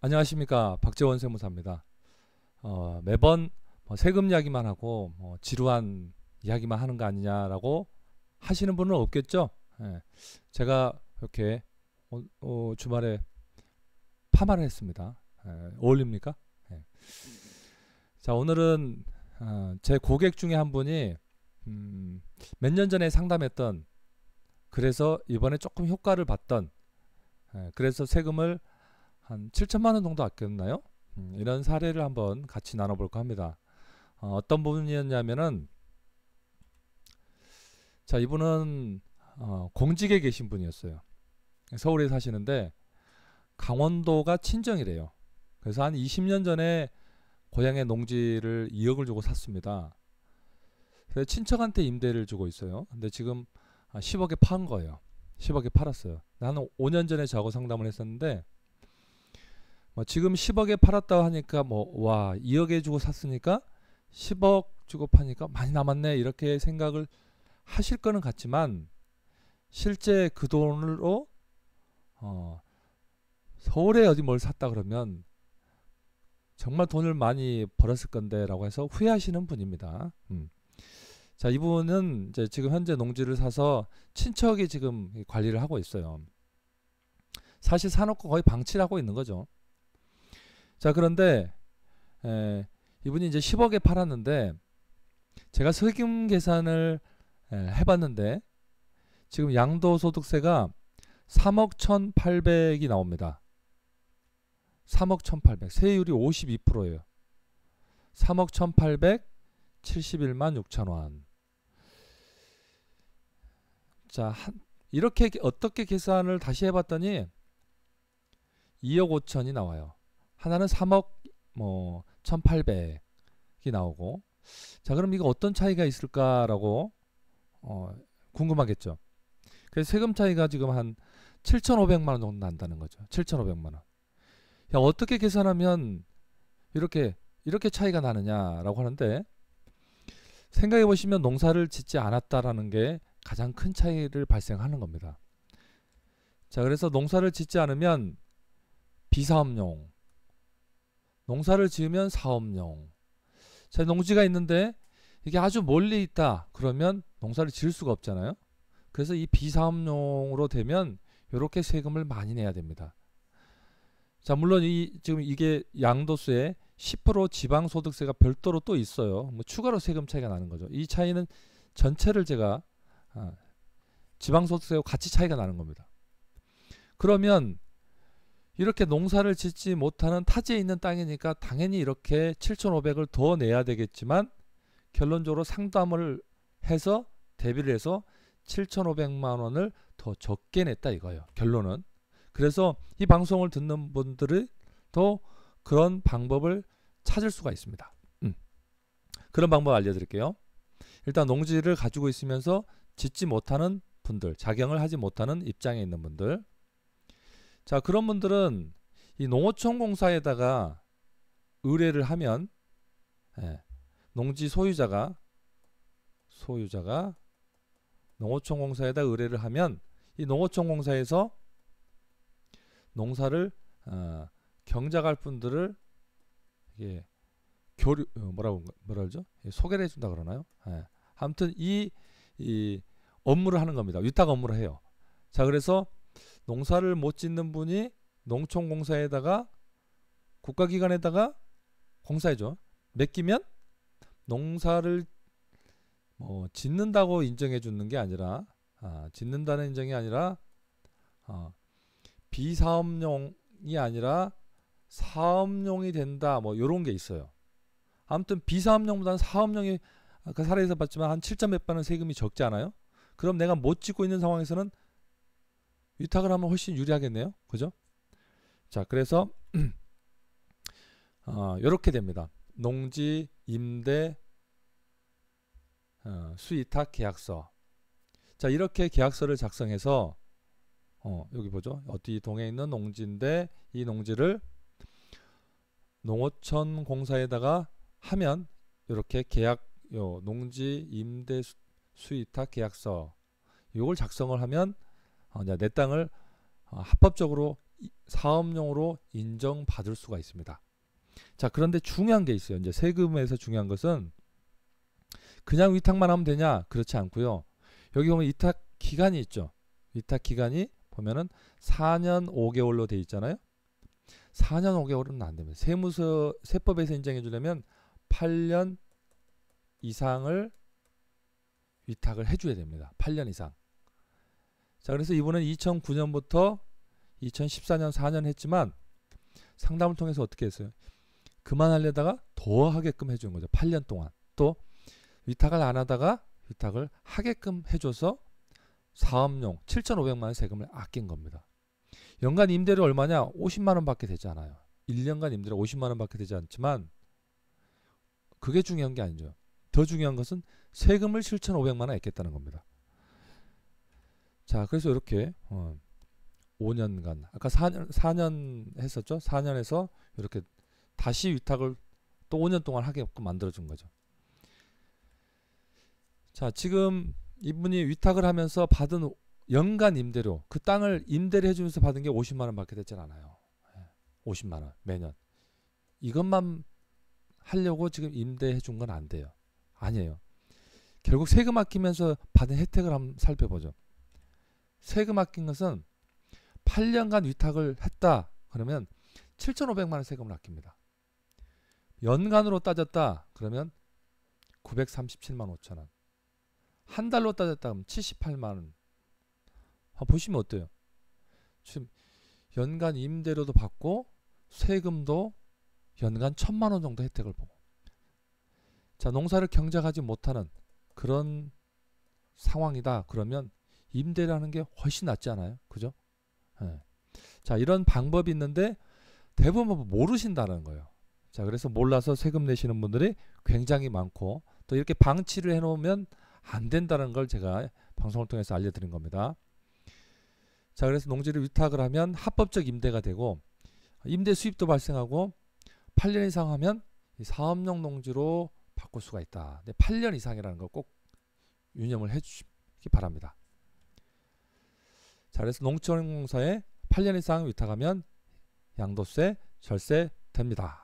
안녕하십니까, 박재원 세무사입니다. 매번 세금 이야기만 하고 지루한 이야기만 하는 거 아니냐라고 하시는 분은 없겠죠. 예, 제가 이렇게 주말에 파마를 했습니다. 어울립니까? 예. 자, 오늘은 제 고객 중에 한 분이 몇 년 전에 상담했던, 그래서 이번에 조금 효과를 봤던, 그래서 세금을 한 7천만 원 정도 아꼈나요? 이런 사례를 한번 같이 나눠볼까 합니다. 어떤 부분이었냐면은, 자, 이분은 공직에 계신 분이었어요. 서울에 사시는데 강원도가 친정이래요. 그래서 한 20년 전에 고향의 농지를 2억을 주고 샀습니다. 그래서 친척한테 임대를 주고 있어요. 근데 지금 10억에 판 거예요. 10억에 팔았어요. 한 5년 전에 저하고 상담을 했었는데, 지금 10억에 팔았다고 하니까 와, 2억에 주고 샀으니까 10억 주고 파니까 많이 남았네, 이렇게 생각을 하실 거는 같지만, 실제 그 돈으로 서울에 어디 뭘 샀다 그러면 정말 돈을 많이 벌었을 건데 라고 해서 후회하시는 분입니다. 자, 이분은 이제 지금 현재 농지를 사서 친척이 지금 관리를 하고 있어요. 사실 사놓고 거의 방치를 하고 있는 거죠. 자, 그런데 이분이 이제 10억에 팔았는데, 제가 세금 계산을 해봤는데 지금 양도소득세가 3억 1,800이 나옵니다. 3억 1,800, 세율이 52%예요. 3억 1,800, 71만 6천 원. 자, 이렇게 어떻게 계산을 다시 해봤더니 2억 5천이 나와요. 하나는 3억 1,800이 나오고. 자, 그럼 이거 어떤 차이가 있을까라고 궁금하겠죠. 그래서 세금 차이가 지금 한 7,500만 원 정도 난다는 거죠. 7,500만 원. 야, 어떻게 계산하면 이렇게 차이가 나느냐라고 하는데, 생각해 보시면 농사를 짓지 않았다라는 게 가장 큰 차이를 발생하는 겁니다. 자, 그래서 농사를 짓지 않으면 비사업용, 농사를 지으면 사업용. 자, 농지가 있는데 이게 아주 멀리 있다 그러면 농사를 지을 수가 없잖아요. 그래서 이 비사업용으로 되면 이렇게 세금을 많이 내야 됩니다. 자, 물론 지금 이게 양도세 10% 지방소득세가 별도로 또 있어요. 추가로 세금 차이가 나는 거죠. 이 차이는 전체를 제가 지방소득세와 같이 차이가 나는 겁니다. 그러면 이렇게 농사를 짓지 못하는 타지에 있는 땅이니까 당연히 이렇게 7,500을 더 내야 되겠지만, 결론적으로 상담을 해서 대비를 해서 7,500만 원을 더 적게 냈다 이거예요, 결론은. 그래서 이 방송을 듣는 분들이 또 그런 방법을 찾을 수가 있습니다. 그런 방법 알려드릴게요. 일단 농지를 가지고 있으면서 짓지 못하는 분들, 작용을 하지 못하는 입장에 있는 분들, 자, 그런 분들은 이 농어촌 공사에다가 의뢰를 하면, 농지 소유자가 농어촌 공사에다 의뢰를 하면, 이 농어촌 공사에서 농사를 경작할 분들을 이게 뭐라 그러죠? 소개를 해준다 그러나요? 아무튼 이 업무를 하는 겁니다. 위탁 업무를 해요. 자, 그래서 농사를 못 짓는 분이 농촌공사에다가, 국가기관에다가 공사해줘. 맡기면 농사를 짓는다고 인정해 주는 게 아니라, 짓는다는 인정이 아니라 비사업용이 아니라 사업용이 된다, 요런 게 있어요. 아무튼 비사업용보다는 사업용이, 아까 사례에서 봤지만 한 7점 몇 번은 세금이 적지 않아요? 그럼 내가 못 짓고 있는 상황에서는 위탁을 하면 훨씬 유리하겠네요. 그죠? 자, 그래서 이렇게 됩니다. 농지 임대 수위탁 계약서. 자, 이렇게 계약서를 작성해서 여기 보죠. 어디 동에 있는 농지인데 이 농지를 농어촌 공사에다가 하면 이렇게 농지 임대 수위탁 계약서, 이걸 작성을 하면 내 땅을 합법적으로 사업용으로 인정받을 수가 있습니다. 자, 그런데 중요한 게 있어요. 이제 세금에서 중요한 것은 그냥 위탁만 하면 되냐? 그렇지 않고요. 여기 보면 위탁 기간이 있죠. 위탁 기간이 보면은 4년 5개월로 돼 있잖아요. 4년 5개월은 안 됩니다. 세법에서 인정해 주려면 8년 이상을 위탁을 해줘야 됩니다. 8년 이상. 자, 그래서 이분은 2009년부터 2014년 4년 했지만 상담을 통해서 어떻게 했어요? 그만하려다가 더 하게끔 해주는 거죠. 8년 동안. 또 위탁을 안 하다가 위탁을 하게끔 해줘서 사업용 7,500만 원 세금을 아낀 겁니다. 연간 임대료 얼마냐? 50만 원밖에 되지 않아요. 1년간 임대료 50만 원밖에 되지 않지만 그게 중요한 게 아니죠. 더 중요한 것은 세금을 7,500만 원 아꼈다는 겁니다. 자, 그래서 이렇게 5년간 아까 4년 했었죠. 4년에서 이렇게 다시 위탁을 또 5년 동안 하게끔 만들어준 거죠. 자, 지금 이분이 위탁을 하면서 받은 연간 임대료, 그 땅을 임대를 해주면서 받은 게 50만 원밖에 되지 않아요. 50만 원 매년. 이것만 하려고 지금 임대해 준 건 안 돼요. 아니에요. 결국 세금 아끼면서 받은 혜택을 한번 살펴보죠. 세금 아낀 것은 8년간 위탁을 했다. 그러면 7,500만 원 세금을 아낍니다. 연간으로 따졌다. 그러면 937만 5천 원. 한 달로 따졌다 그러면 78만 원. 보시면 어때요? 지금 연간 임대료도 받고 세금도 연간 1,000만 원 정도 혜택을 보고. 자, 농사를 경작하지 못하는 그런 상황이다. 그러면 임대라는 게 훨씬 낫지 않아요? 그죠? 네. 자, 이런 방법이 있는데 대부분 모르신다는 거예요. 자, 그래서 몰라서 세금 내시는 분들이 굉장히 많고 또 이렇게 방치를 해놓으면 안 된다는 걸 제가 방송을 통해서 알려드린 겁니다. 자, 그래서 농지를 위탁을 하면 합법적 임대가 되고 임대 수입도 발생하고 8년 이상 하면 사업용 농지로 바꿀 수가 있다. 근데 8년 이상이라는 거 꼭 유념을 해주시기 바랍니다. 자, 그래서 농지원공사에 8년 이상 위탁하면 양도세 절세 됩니다.